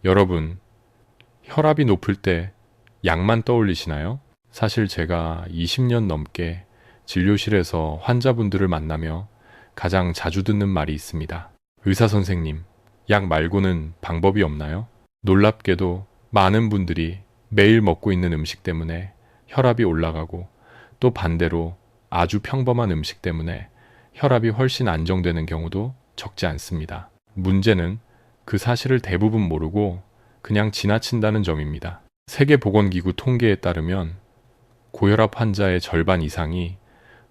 여러분, 혈압이 높을 때 약만 떠올리시나요? 사실 제가 20년 넘게 진료실에서 환자분들을 만나며 가장 자주 듣는 말이 있습니다. 의사 선생님, 약 말고는 방법이 없나요? 놀랍게도 많은 분들이 매일 먹고 있는 음식 때문에 혈압이 올라가고 또 반대로 아주 평범한 음식 때문에 혈압이 훨씬 안정되는 경우도 적지 않습니다. 문제는 그 사실을 대부분 모르고 그냥 지나친다는 점입니다. 세계보건기구 통계에 따르면 고혈압 환자의 절반 이상이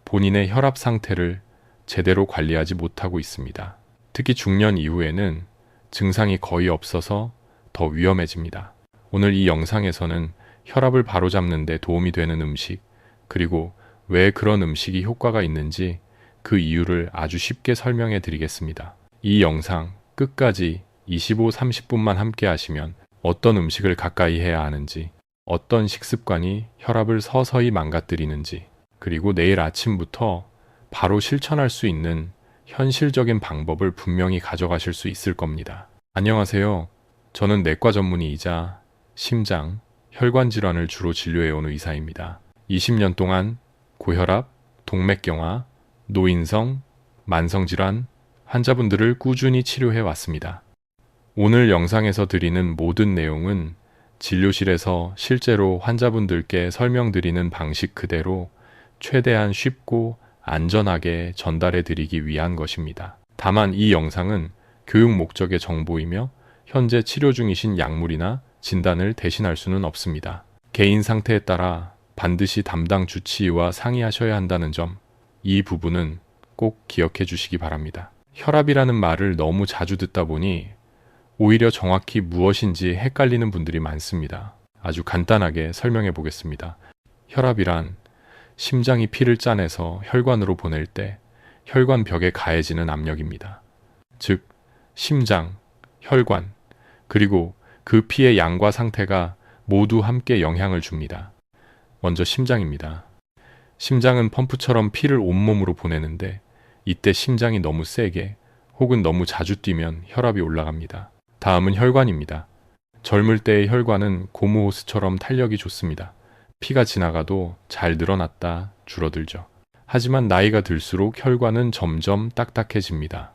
본인의 혈압 상태를 제대로 관리하지 못하고 있습니다. 특히 중년 이후에는 증상이 거의 없어서 더 위험해집니다. 오늘 이 영상에서는 혈압을 바로잡는 데 도움이 되는 음식, 그리고 왜 그런 음식이 효과가 있는지 그 이유를 아주 쉽게 설명해 드리겠습니다. 이 영상 끝까지 25-30분만 함께 하시면 어떤 음식을 가까이 해야 하는지, 어떤 식습관이 혈압을 서서히 망가뜨리는지, 그리고 내일 아침부터 바로 실천할 수 있는 현실적인 방법을 분명히 가져가실 수 있을 겁니다. 안녕하세요. 저는 내과 전문의이자 심장, 혈관 질환을 주로 진료해온 의사입니다. 20년 동안 고혈압, 동맥경화, 노인성, 만성질환 환자분들을 꾸준히 치료해 왔습니다. 오늘 영상에서 드리는 모든 내용은 진료실에서 실제로 환자분들께 설명드리는 방식 그대로 최대한 쉽고 안전하게 전달해 드리기 위한 것입니다. 다만 이 영상은 교육 목적의 정보이며 현재 치료 중이신 약물이나 진단을 대신할 수는 없습니다. 개인 상태에 따라 반드시 담당 주치의와 상의하셔야 한다는 점, 이 부분은 꼭 기억해 주시기 바랍니다. 혈압이라는 말을 너무 자주 듣다 보니 오히려 정확히 무엇인지 헷갈리는 분들이 많습니다. 아주 간단하게 설명해 보겠습니다. 혈압이란 심장이 피를 짜내서 혈관으로 보낼 때 혈관 벽에 가해지는 압력입니다. 즉, 심장, 혈관, 그리고 그 피의 양과 상태가 모두 함께 영향을 줍니다. 먼저 심장입니다. 심장은 펌프처럼 피를 온몸으로 보내는데 이때 심장이 너무 세게 혹은 너무 자주 뛰면 혈압이 올라갑니다. 다음은 혈관입니다. 젊을 때의 혈관은 고무 호스처럼 탄력이 좋습니다. 피가 지나가도 잘 늘어났다 줄어들죠. 하지만 나이가 들수록 혈관은 점점 딱딱해집니다.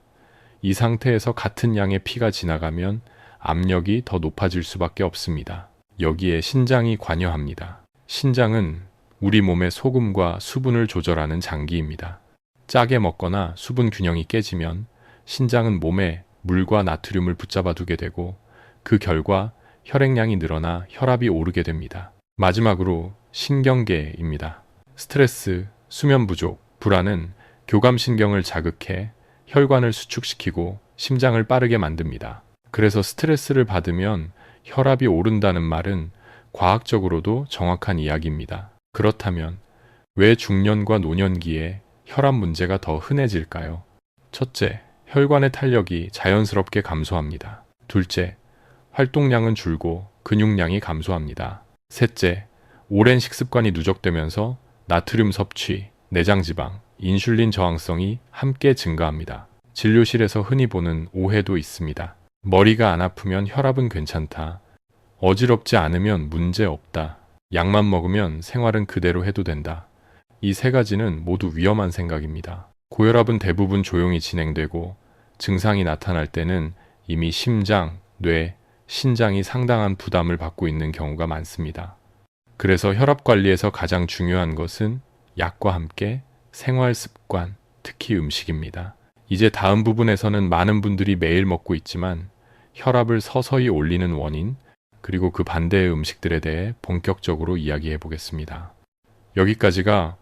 이 상태에서 같은 양의 피가 지나가면 압력이 더 높아질 수밖에 없습니다. 여기에 신장이 관여합니다. 신장은 우리 몸의 소금과 수분을 조절하는 장기입니다. 짜게 먹거나 수분 균형이 깨지면 신장은 몸에 물과 나트륨을 붙잡아 두게 되고 그 결과 혈액량이 늘어나 혈압이 오르게 됩니다. 마지막으로 신경계입니다. 스트레스, 수면 부족, 불안은 교감신경을 자극해 혈관을 수축시키고 심장을 빠르게 만듭니다. 그래서 스트레스를 받으면 혈압이 오른다는 말은 과학적으로도 정확한 이야기입니다. 그렇다면 왜 중년과 노년기에 혈압 문제가 더 흔해질까요? 첫째, 혈관의 탄력이 자연스럽게 감소합니다. 둘째, 활동량은 줄고 근육량이 감소합니다. 셋째, 오랜 식습관이 누적되면서 나트륨 섭취, 내장지방, 인슐린 저항성이 함께 증가합니다. 진료실에서 흔히 보는 오해도 있습니다. 머리가 안 아프면 혈압은 괜찮다. 어지럽지 않으면 문제 없다. 약만 먹으면 생활은 그대로 해도 된다. 이 세 가지는 모두 위험한 생각입니다. 고혈압은 대부분 조용히 진행되고 증상이 나타날 때는 이미 심장, 뇌, 신장이 상당한 부담을 받고 있는 경우가 많습니다. 그래서 혈압 관리에서 가장 중요한 것은 약과 함께 생활 습관, 특히 음식입니다. 이제 다음 부분에서는 많은 분들이 매일 먹고 있지만 혈압을 서서히 올리는 원인, 그리고 그 반대의 음식들에 대해 본격적으로 이야기해 보겠습니다. 여기까지가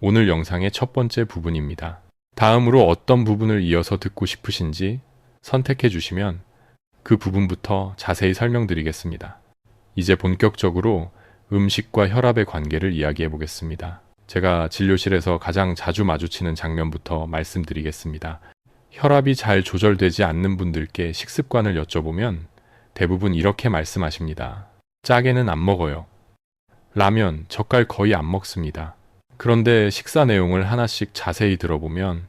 오늘 영상의 첫 번째 부분입니다. 다음으로 어떤 부분을 이어서 듣고 싶으신지 선택해 주시면 그 부분부터 자세히 설명드리겠습니다. 이제 본격적으로 음식과 혈압의 관계를 이야기해 보겠습니다. 제가 진료실에서 가장 자주 마주치는 장면부터 말씀드리겠습니다. 혈압이 잘 조절되지 않는 분들께 식습관을 여쭤보면 대부분 이렇게 말씀하십니다. 짜게는 안 먹어요. 라면, 젓갈 거의 안 먹습니다. 그런데 식사 내용을 하나씩 자세히 들어보면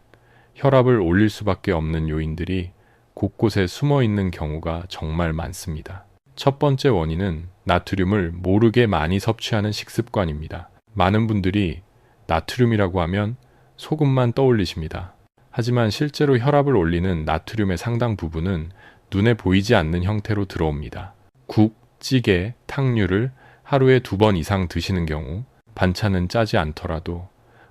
혈압을 올릴 수밖에 없는 요인들이 곳곳에 숨어 있는 경우가 정말 많습니다. 첫 번째 원인은 나트륨을 모르게 많이 섭취하는 식습관입니다. 많은 분들이 나트륨이라고 하면 소금만 떠올리십니다. 하지만 실제로 혈압을 올리는 나트륨의 상당 부분은 눈에 보이지 않는 형태로 들어옵니다. 국, 찌개, 탕류를 하루에 2번 이상 드시는 경우 반찬은 짜지 않더라도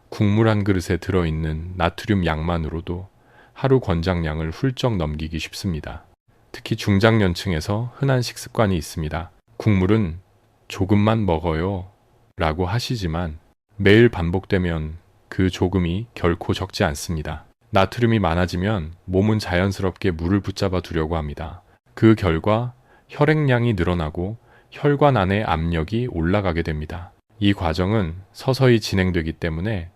국물 한 그릇에 들어있는 나트륨 양만으로도 하루 권장량을 훌쩍 넘기기 쉽습니다. 특히 중장년층에서 흔한 식습관이 있습니다. 국물은 조금만 먹어요 라고 하시지만 매일 반복되면 그 조금이 결코 적지 않습니다. 나트륨이 많아지면 몸은 자연스럽게 물을 붙잡아 두려고 합니다. 그 결과 혈액량이 늘어나고 혈관 안의 압력이 올라가게 됩니다. 이 과정은 서서히 진행되기 때문에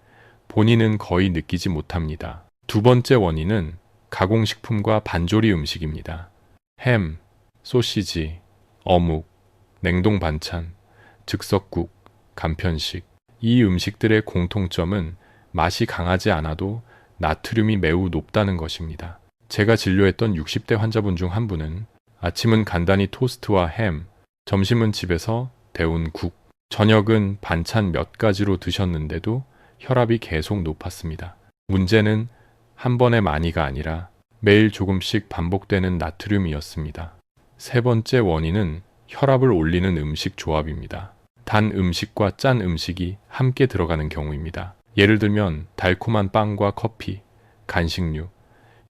본인은 거의 느끼지 못합니다. 두 번째 원인은 가공식품과 반조리 음식입니다. 햄, 소시지, 어묵, 냉동 반찬, 즉석국, 간편식. 이 음식들의 공통점은 맛이 강하지 않아도 나트륨이 매우 높다는 것입니다. 제가 진료했던 60대 환자분 중 한 분은 아침은 간단히 토스트와 햄, 점심은 집에서 데운 국, 저녁은 반찬 몇 가지로 드셨는데도 혈압이 계속 높았습니다. 문제는 한 번에 많이가 아니라 매일 조금씩 반복되는 나트륨이었습니다. 세 번째 원인은 혈압을 올리는 음식 조합입니다. 단 음식과 짠 음식이 함께 들어가는 경우입니다. 예를 들면 달콤한 빵과 커피, 간식류,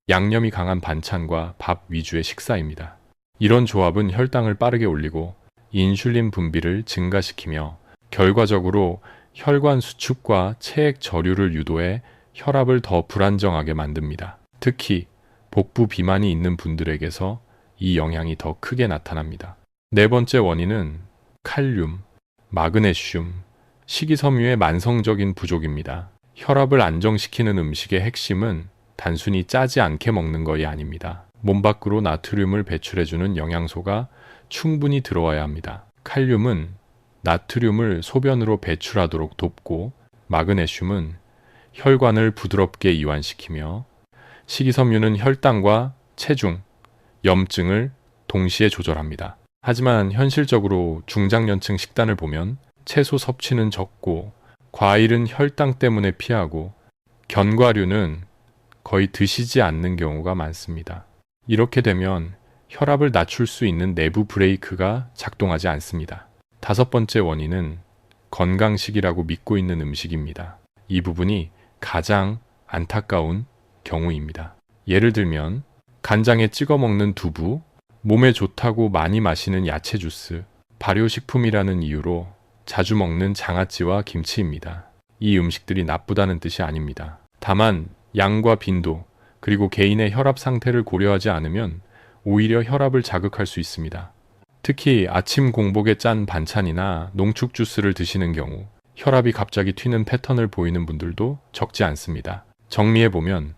양념이 강한 반찬과 밥 위주의 식사입니다. 이런 조합은 혈당을 빠르게 올리고 인슐린 분비를 증가시키며 결과적으로 혈관 수축과 체액 저류를 유도해 혈압을 더 불안정하게 만듭니다. 특히 복부 비만이 있는 분들에게서 이 영향이 더 크게 나타납니다. 네 번째 원인은 칼륨, 마그네슘, 식이섬유의 만성적인 부족입니다. 혈압을 안정시키는 음식의 핵심은 단순히 짜지 않게 먹는 것이 아닙니다. 몸 밖으로 나트륨을 배출해주는 영양소가 충분히 들어와야 합니다. 칼륨은 나트륨을 소변으로 배출하도록 돕고 마그네슘은 혈관을 부드럽게 이완시키며 식이섬유는 혈당과 체중, 염증을 동시에 조절합니다. 하지만 현실적으로 중장년층 식단을 보면 채소 섭취는 적고 과일은 혈당 때문에 피하고 견과류는 거의 드시지 않는 경우가 많습니다. 이렇게 되면 혈압을 낮출 수 있는 내부 브레이크가 작동하지 않습니다. 다섯 번째 원인은 건강식이라고 믿고 있는 음식입니다. 이 부분이 가장 안타까운 경우입니다. 예를 들면 간장에 찍어 먹는 두부, 몸에 좋다고 많이 마시는 야채 주스, 발효식품이라는 이유로 자주 먹는 장아찌와 김치입니다. 이 음식들이 나쁘다는 뜻이 아닙니다. 다만 양과 빈도, 그리고 개인의 혈압 상태를 고려하지 않으면 오히려 혈압을 자극할 수 있습니다. 특히 아침 공복에 짠 반찬이나 농축 주스를 드시는 경우 혈압이 갑자기 튀는 패턴을 보이는 분들도 적지 않습니다. 정리해보면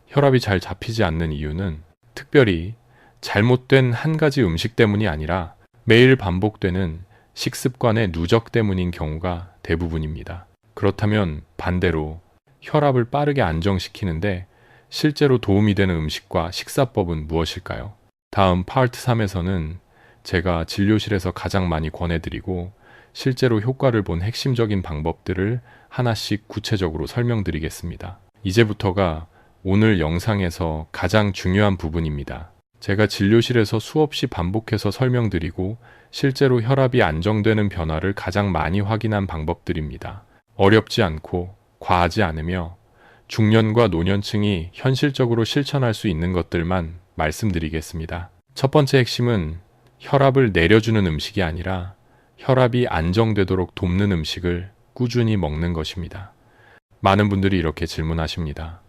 혈압이 잘 잡히지 않는 이유는 특별히 잘못된 한 가지 음식 때문이 아니라 매일 반복되는 식습관의 누적 때문인 경우가 대부분입니다. 그렇다면 반대로 혈압을 빠르게 안정시키는데 실제로 도움이 되는 음식과 식사법은 무엇일까요? 다음 파트 3에서는 제가 진료실에서 가장 많이 권해드리고 실제로 효과를 본 핵심적인 방법들을 하나씩 구체적으로 설명드리겠습니다. 이제부터가 오늘 영상에서 가장 중요한 부분입니다. 제가 진료실에서 수없이 반복해서 설명드리고 실제로 혈압이 안정되는 변화를 가장 많이 확인한 방법들입니다. 어렵지 않고 과하지 않으며 중년과 노년층이 현실적으로 실천할 수 있는 것들만 말씀드리겠습니다. 첫 번째 핵심은 혈압을 내려주는 음식이 아니라 혈압이 안정되도록 돕는 음식을 꾸준히 먹는 것입니다. 많은 분들이 이렇게 질문하십니다.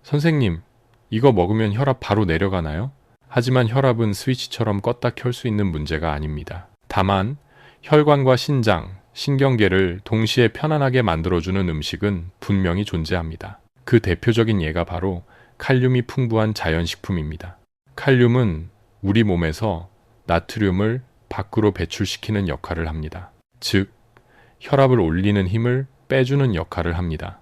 선생님, 이거 먹으면 혈압 바로 내려가나요? 하지만 혈압은 스위치처럼 껐다 켤 수 있는 문제가 아닙니다. 다만 혈관과 신장, 신경계를 동시에 편안하게 만들어주는 음식은 분명히 존재합니다. 그 대표적인 예가 바로 칼륨이 풍부한 자연식품입니다. 칼륨은 우리 몸에서 나트륨을 밖으로 배출시키는 역할을 합니다. 즉, 혈압을 올리는 힘을 빼주는 역할을 합니다.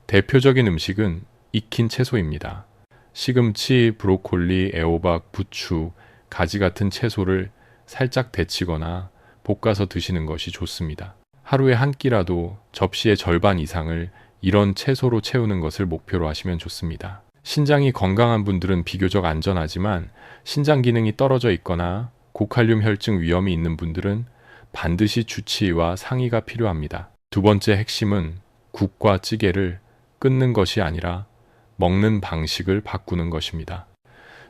대표적인 음식은 익힌 채소입니다. 시금치, 브로콜리, 애호박, 부추, 가지 같은 채소를 살짝 데치거나 볶아서 드시는 것이 좋습니다. 하루에 한 끼라도 접시의 절반 이상을 이런 채소로 채우는 것을 목표로 하시면 좋습니다. 신장이 건강한 분들은 비교적 안전하지만 신장 기능이 떨어져 있거나 고칼륨 혈증 위험이 있는 분들은 반드시 주치의와 상의가 필요합니다. 두 번째 핵심은 국과 찌개를 끊는 것이 아니라 먹는 방식을 바꾸는 것입니다.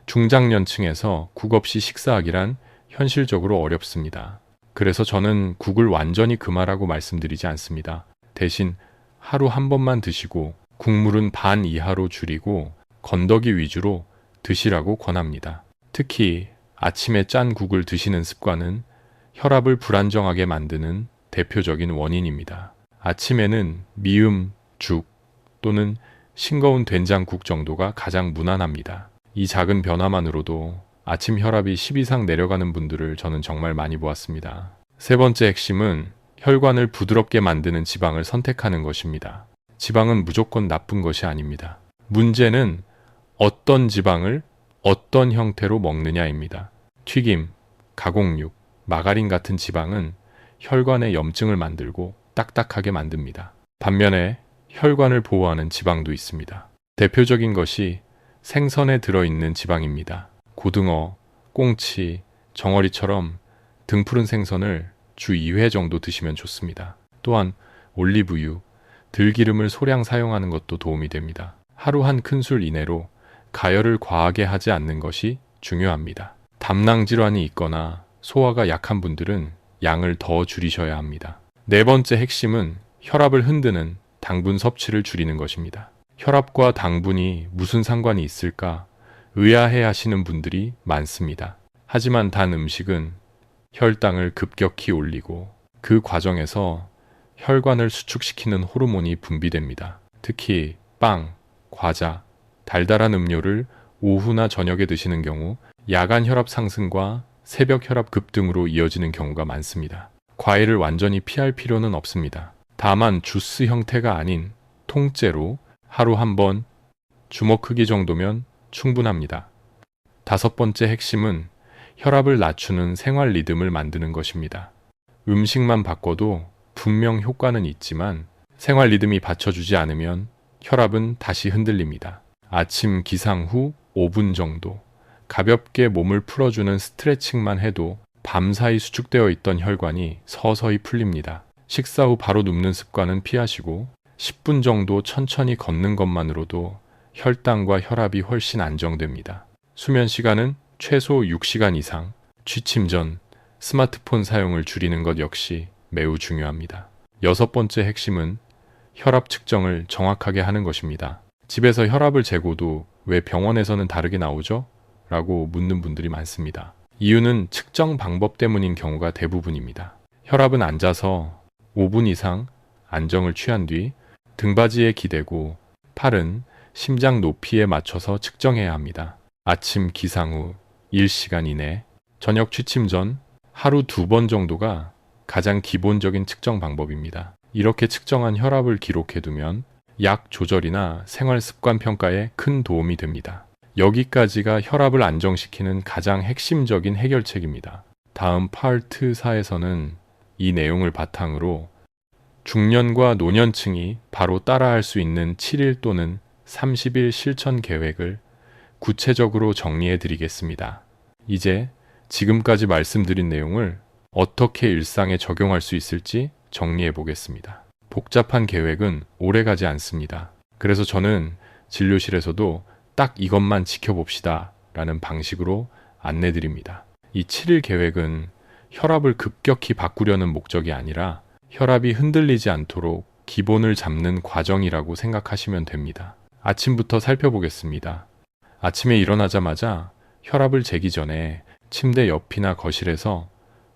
중장년층에서 국 없이 식사하기란 현실적으로 어렵습니다. 그래서 저는 국을 완전히 금하라고 말씀드리지 않습니다. 대신 하루 한 번만 드시고 국물은 반 이하로 줄이고 건더기 위주로 드시라고 권합니다. 특히 아침에 짠 국을 드시는 습관은 혈압을 불안정하게 만드는 대표적인 원인입니다. 아침에는 미음, 죽 또는 싱거운 된장국 정도가 가장 무난합니다. 이 작은 변화만으로도 아침 혈압이 10 이상 내려가는 분들을 저는 정말 많이 보았습니다. 세 번째 핵심은 혈관을 부드럽게 만드는 지방을 선택하는 것입니다. 지방은 무조건 나쁜 것이 아닙니다. 문제는 어떤 지방을 어떤 형태로 먹느냐입니다. 튀김, 가공육, 마가린 같은 지방은 혈관에 염증을 만들고 딱딱하게 만듭니다. 반면에 혈관을 보호하는 지방도 있습니다. 대표적인 것이 생선에 들어있는 지방입니다. 고등어, 꽁치, 정어리처럼 등푸른 생선을 주 2회 정도 드시면 좋습니다. 또한 올리브유, 들기름을 소량 사용하는 것도 도움이 됩니다. 하루 한 큰술 이내로 가열을 과하게 하지 않는 것이 중요합니다. 담낭 질환이 있거나 소화가 약한 분들은 양을 더 줄이셔야 합니다. 네 번째 핵심은 혈압을 흔드는 당분 섭취를 줄이는 것입니다. 혈압과 당분이 무슨 상관이 있을까 의아해 하시는 분들이 많습니다. 하지만 단 음식은 혈당을 급격히 올리고 그 과정에서 혈관을 수축시키는 호르몬이 분비됩니다. 특히 빵, 과자, 달달한 음료를 오후나 저녁에 드시는 경우 야간 혈압 상승과 새벽 혈압 급등으로 이어지는 경우가 많습니다. 과일을 완전히 피할 필요는 없습니다. 다만 주스 형태가 아닌 통째로 하루 한 번 주먹 크기 정도면 충분합니다. 다섯 번째 핵심은 혈압을 낮추는 생활 리듬을 만드는 것입니다. 음식만 바꿔도 분명 효과는 있지만 생활 리듬이 받쳐주지 않으면 혈압은 다시 흔들립니다. 아침 기상 후 5분 정도 가볍게 몸을 풀어주는 스트레칭만 해도 밤사이 수축되어 있던 혈관이 서서히 풀립니다. 식사 후 바로 눕는 습관은 피하시고 10분 정도 천천히 걷는 것만으로도 혈당과 혈압이 훨씬 안정됩니다. 수면 시간은 최소 6시간 이상, 취침 전 스마트폰 사용을 줄이는 것 역시 매우 중요합니다. 여섯 번째 핵심은 혈압 측정을 정확하게 하는 것입니다. 집에서 혈압을 재고도 왜 병원에서는 다르게 나오죠? 라고 묻는 분들이 많습니다. 이유는 측정 방법 때문인 경우가 대부분입니다. 혈압은 앉아서 5분 이상 안정을 취한 뒤 등받이에 기대고 팔은 심장 높이에 맞춰서 측정해야 합니다. 아침 기상 후 1시간 이내, 저녁 취침 전 하루 2번 정도가 가장 기본적인 측정 방법입니다. 이렇게 측정한 혈압을 기록해두면 약 조절이나 생활 습관 평가에 큰 도움이 됩니다. 여기까지가 혈압을 안정시키는 가장 핵심적인 해결책입니다. 다음 파트 4에서는 이 내용을 바탕으로 중년과 노년층이 바로 따라할 수 있는 7일 또는 30일 실천 계획을 구체적으로 정리해 드리겠습니다. 이제 지금까지 말씀드린 내용을 어떻게 일상에 적용할 수 있을지 정리해 보겠습니다. 복잡한 계획은 오래 가지 않습니다. 그래서 저는 진료실에서도 딱 이것만 지켜봅시다 라는 방식으로 안내 드립니다. 이 7일 계획은 혈압을 급격히 바꾸려는 목적이 아니라 혈압이 흔들리지 않도록 기본을 잡는 과정이라고 생각하시면 됩니다. 아침부터 살펴보겠습니다. 아침에 일어나자마자 혈압을 재기 전에 침대 옆이나 거실에서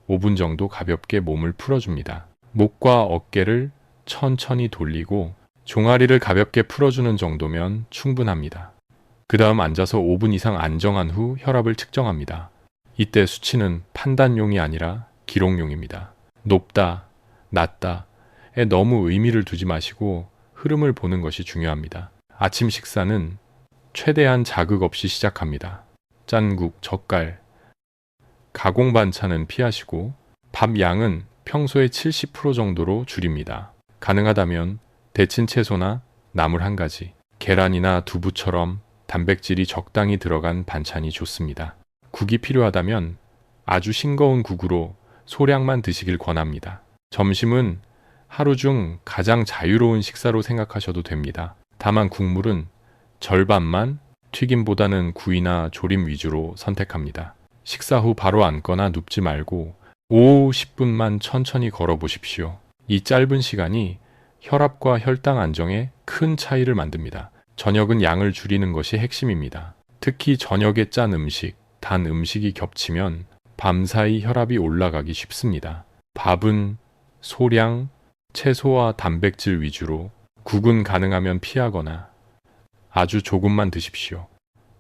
5분 정도 가볍게 몸을 풀어줍니다. 목과 어깨를 천천히 돌리고 종아리를 가볍게 풀어주는 정도면 충분합니다. 그 다음 앉아서 5분 이상 안정한 후 혈압을 측정합니다. 이때 수치는 판단용이 아니라 기록용입니다. 높다, 낮다에 너무 의미를 두지 마시고 흐름을 보는 것이 중요합니다. 아침 식사는 최대한 자극 없이 시작합니다. 짠국, 젓갈, 가공 반찬은 피하시고 밥 양은 평소의 70% 정도로 줄입니다. 가능하다면 데친 채소나 나물 한 가지, 계란이나 두부처럼 단백질이 적당히 들어간 반찬이 좋습니다. 국이 필요하다면 아주 싱거운 국으로 소량만 드시길 권합니다. 점심은 하루 중 가장 자유로운 식사로 생각하셔도 됩니다. 다만 국물은 절반만 튀김보다는 구이나 조림 위주로 선택합니다. 식사 후 바로 앉거나 눕지 말고 5, 10분만 천천히 걸어 보십시오. 이 짧은 시간이 혈압과 혈당 안정에 큰 차이를 만듭니다. 저녁은 양을 줄이는 것이 핵심입니다. 특히 저녁에 짠 음식, 단 음식이 겹치면 밤사이 혈압이 올라가기 쉽습니다. 밥은 소량, 채소와 단백질 위주로, 국은 가능하면 피하거나 아주 조금만 드십시오.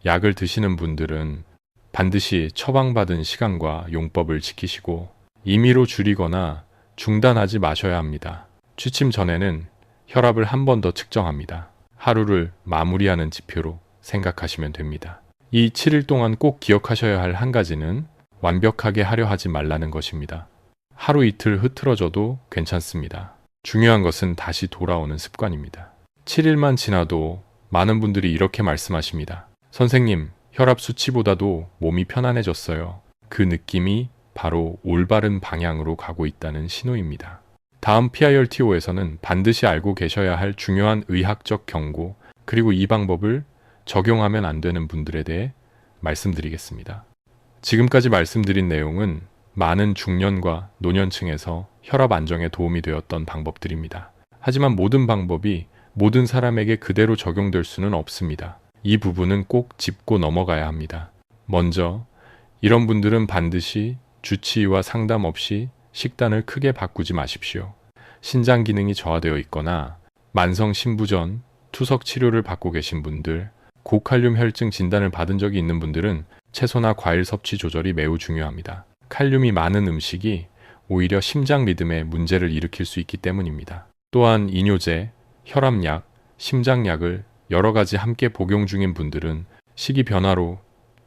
약을 드시는 분들은 반드시 처방받은 시간과 용법을 지키시고 임의로 줄이거나 중단하지 마셔야 합니다. 취침 전에는 혈압을 한 번 더 측정합니다. 하루를 마무리하는 지표로 생각하시면 됩니다. 이 7일 동안 꼭 기억하셔야 할 한 가지는 완벽하게 하려 하지 말라는 것입니다. 하루 이틀 흐트러져도 괜찮습니다. 중요한 것은 다시 돌아오는 습관입니다. 7일만 지나도 많은 분들이 이렇게 말씀하십니다. 선생님, 혈압 수치보다도 몸이 편안해졌어요. 그 느낌이 바로 올바른 방향으로 가고 있다는 신호입니다. 다음 PIRTO에서는 반드시 알고 계셔야 할 중요한 의학적 경고, 그리고 이 방법을 적용하면 안 되는 분들에 대해 말씀드리겠습니다. 지금까지 말씀드린 내용은 많은 중년과 노년층에서 혈압 안정에 도움이 되었던 방법들입니다. 하지만 모든 방법이 모든 사람에게 그대로 적용될 수는 없습니다. 이 부분은 꼭 짚고 넘어가야 합니다. 먼저 이런 분들은 반드시 주치의와 상담 없이 식단을 크게 바꾸지 마십시오. 신장 기능이 저하되어 있거나 만성 신부전, 투석 치료를 받고 계신 분들, 고칼륨 혈증 진단을 받은 적이 있는 분들은 채소나 과일 섭취 조절이 매우 중요합니다. 칼륨이 많은 음식이 오히려 심장 리듬에 문제를 일으킬 수 있기 때문입니다. 또한 이뇨제, 혈압약, 심장약을 여러 가지 함께 복용 중인 분들은 식이 변화로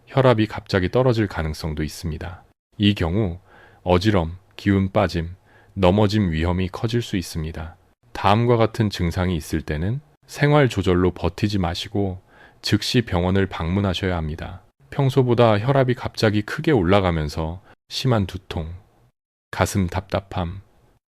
혈압이 갑자기 떨어질 가능성도 있습니다. 이 경우 어지럼, 기운 빠짐, 넘어짐 위험이 커질 수 있습니다. 다음과 같은 증상이 있을 때는 생활 조절로 버티지 마시고 즉시 병원을 방문하셔야 합니다. 평소보다 혈압이 갑자기 크게 올라가면서 심한 두통, 가슴 답답함,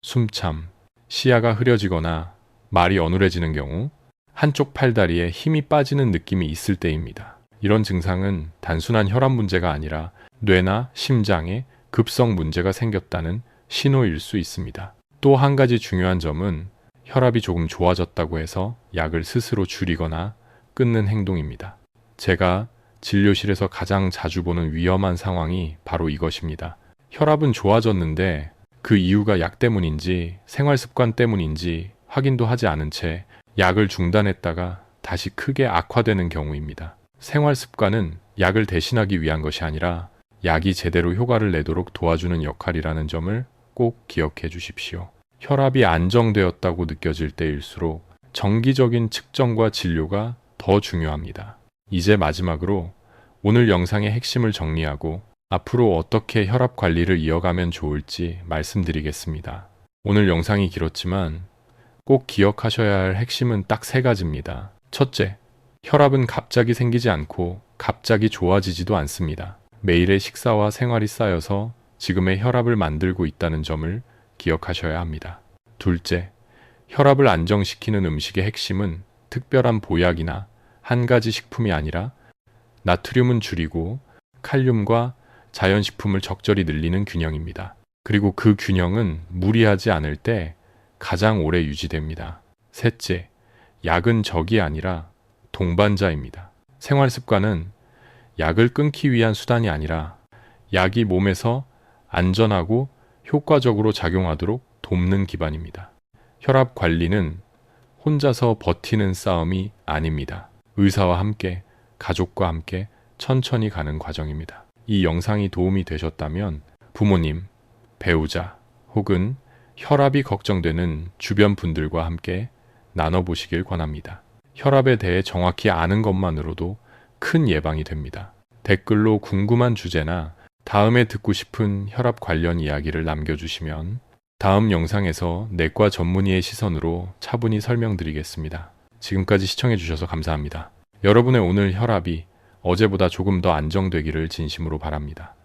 숨참, 시야가 흐려지거나 말이 어눌해지는 경우 한쪽 팔다리에 힘이 빠지는 느낌이 있을 때입니다. 이런 증상은 단순한 혈압 문제가 아니라 뇌나 심장에 급성 문제가 생겼다는 신호일 수 있습니다. 또 한 가지 중요한 점은 혈압이 조금 좋아졌다고 해서 약을 스스로 줄이거나 끊는 행동입니다. 제가 진료실에서 가장 자주 보는 위험한 상황이 바로 이것입니다. 혈압은 좋아졌는데 그 이유가 약 때문인지 생활 습관 때문인지 확인도 하지 않은 채 약을 중단했다가 다시 크게 악화되는 경우입니다. 생활 습관은 약을 대신하기 위한 것이 아니라 약이 제대로 효과를 내도록 도와주는 역할이라는 점을 꼭 기억해 주십시오. 혈압이 안정되었다고 느껴질 때일수록 정기적인 측정과 진료가 더 중요합니다. 이제 마지막으로 오늘 영상의 핵심을 정리하고 앞으로 어떻게 혈압 관리를 이어가면 좋을지 말씀드리겠습니다. 오늘 영상이 길었지만 꼭 기억하셔야 할 핵심은 딱 3가지입니다. 첫째, 혈압은 갑자기 생기지 않고 갑자기 좋아지지도 않습니다. 매일의 식사와 생활이 쌓여서 지금의 혈압을 만들고 있다는 점을 기억하셔야 합니다. 둘째, 혈압을 안정시키는 음식의 핵심은 특별한 보약이나 한 가지 식품이 아니라 나트륨은 줄이고 칼륨과 자연식품을 적절히 늘리는 균형입니다. 그리고 그 균형은 무리하지 않을 때 가장 오래 유지됩니다. 셋째, 약은 적이 아니라 동반자입니다. 생활 습관은 약을 끊기 위한 수단이 아니라 약이 몸에서 안전하고 효과적으로 작용하도록 돕는 기반입니다. 혈압 관리는 혼자서 버티는 싸움이 아닙니다. 의사와 함께, 가족과 함께 천천히 가는 과정입니다. 이 영상이 도움이 되셨다면 부모님, 배우자 혹은 혈압이 걱정되는 주변 분들과 함께 나눠보시길 권합니다. 혈압에 대해 정확히 아는 것만으로도 큰 예방이 됩니다. 댓글로 궁금한 주제나 다음에 듣고 싶은 혈압 관련 이야기를 남겨주시면 다음 영상에서 내과 전문의의 시선으로 차분히 설명드리겠습니다. 지금까지 시청해주셔서 감사합니다. 여러분의 오늘 혈압이 어제보다 조금 더 안정되기를 진심으로 바랍니다.